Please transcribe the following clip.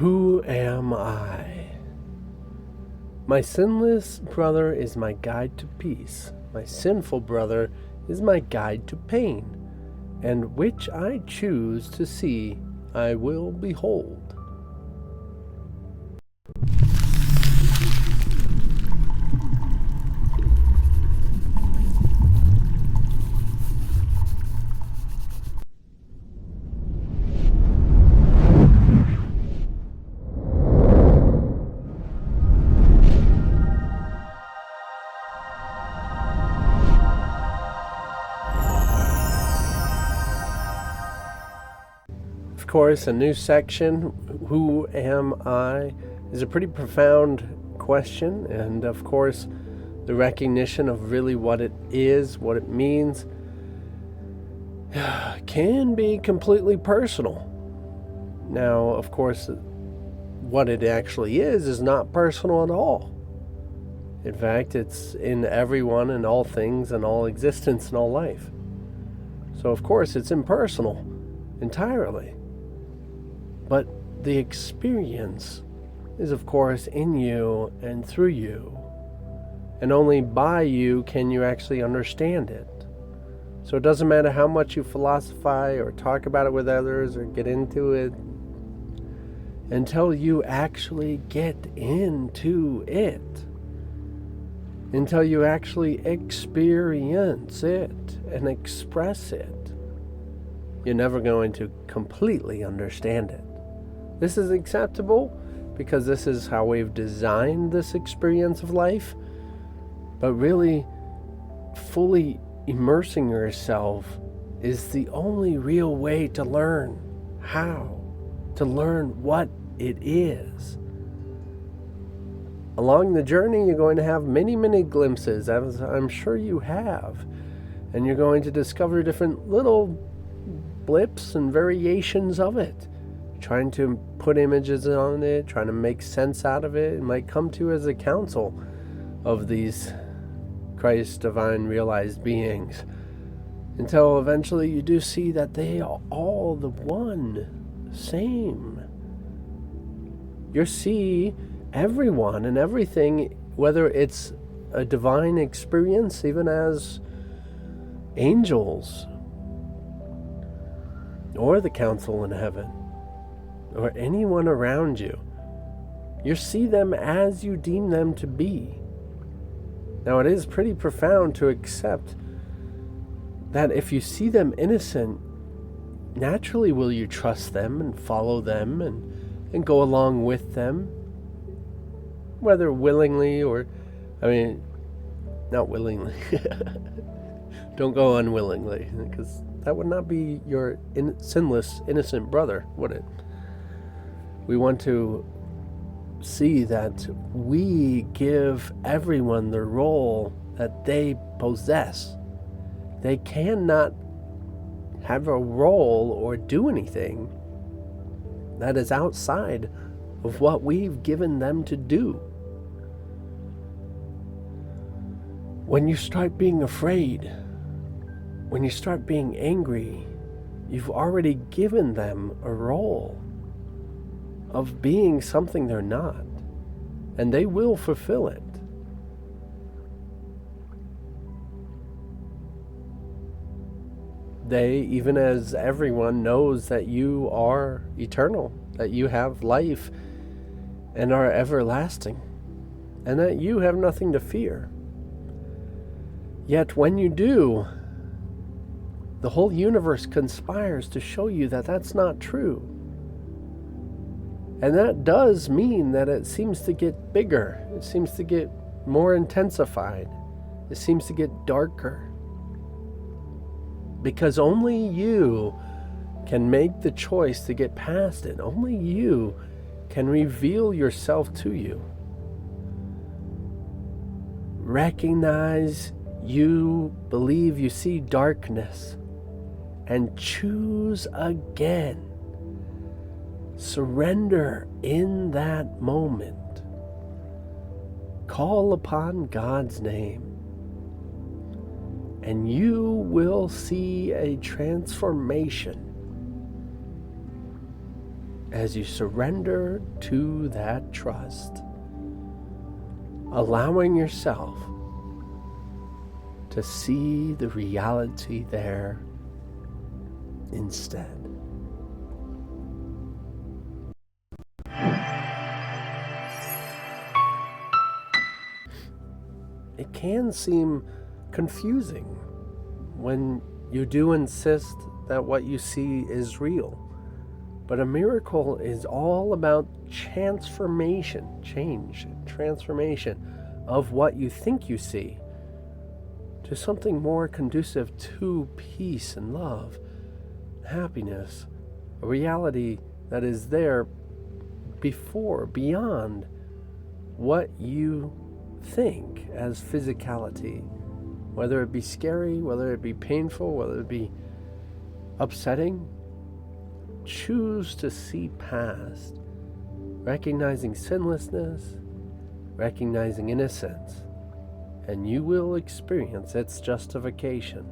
Who am I? My sinless brother is my guide to peace. My sinful brother is my guide to pain. And which I choose to see, I will behold. Of course, a new section, Who Am I, is a pretty profound question, and of course, the recognition of really what it is, what it means, can be completely personal. Now, of course, what it actually is not personal at all. In fact, it's in everyone and all things and all existence and all life. So, of course, it's impersonal entirely. But the experience is, of course, in you and through you. And only by you can you actually understand it. So it doesn't matter how much you philosophize or talk about it with others or get into it, until you actually get into it. Until you actually experience it and express it. You're never going to completely understand it. This is acceptable because this is how we've designed this experience of life. But really, fully immersing yourself is the only real way to learn how, to learn what it is. Along the journey, you're going to have many, many glimpses, as I'm sure you have. And you're going to discover different little blips and variations of it. Trying to put images on it, trying to make sense out of it. It might come to you as a counsel of these Christ divine realized beings, until eventually you do see that they are all the one, same. You see everyone and everything, whether it's a divine experience, even as angels, or the council in heaven, or anyone around you. You see them as you deem them to be. Now, it is pretty profound to accept that if you see them innocent, naturally will you trust them and follow them and go along with them, whether willingly or, not willingly. Don't go unwillingly, because that would not be your sinless, innocent brother, would it? We want to see that we give everyone the role that they possess. They cannot have a role or do anything that is outside of what we've given them to do. When you start being afraid, when you start being angry, you've already given them a role of being something they're not, and they will fulfill it. They, even as everyone knows that you are eternal, that you have life and are everlasting, and that you have nothing to fear. Yet when you do, the whole universe conspires to show you that that's not true. And that does mean that it seems to get bigger. It seems to get more intensified. It seems to get darker. Because only you can make the choice to get past it. Only you can reveal yourself to you. Recognize you believe you see darkness and choose again. Surrender in that moment. Call upon God's name, and you will see a transformation. as you surrender to that trust, allowing yourself to see the reality there instead. It can seem confusing when you do insist that what you see is real. But a miracle is all about transformation of what you think you see to something more conducive to peace and love, happiness, a reality that is there beyond what you think as physicality, whether it be scary, whether it be painful, whether it be upsetting. Choose to see past, recognizing sinlessness, recognizing innocence, and you will experience its justification.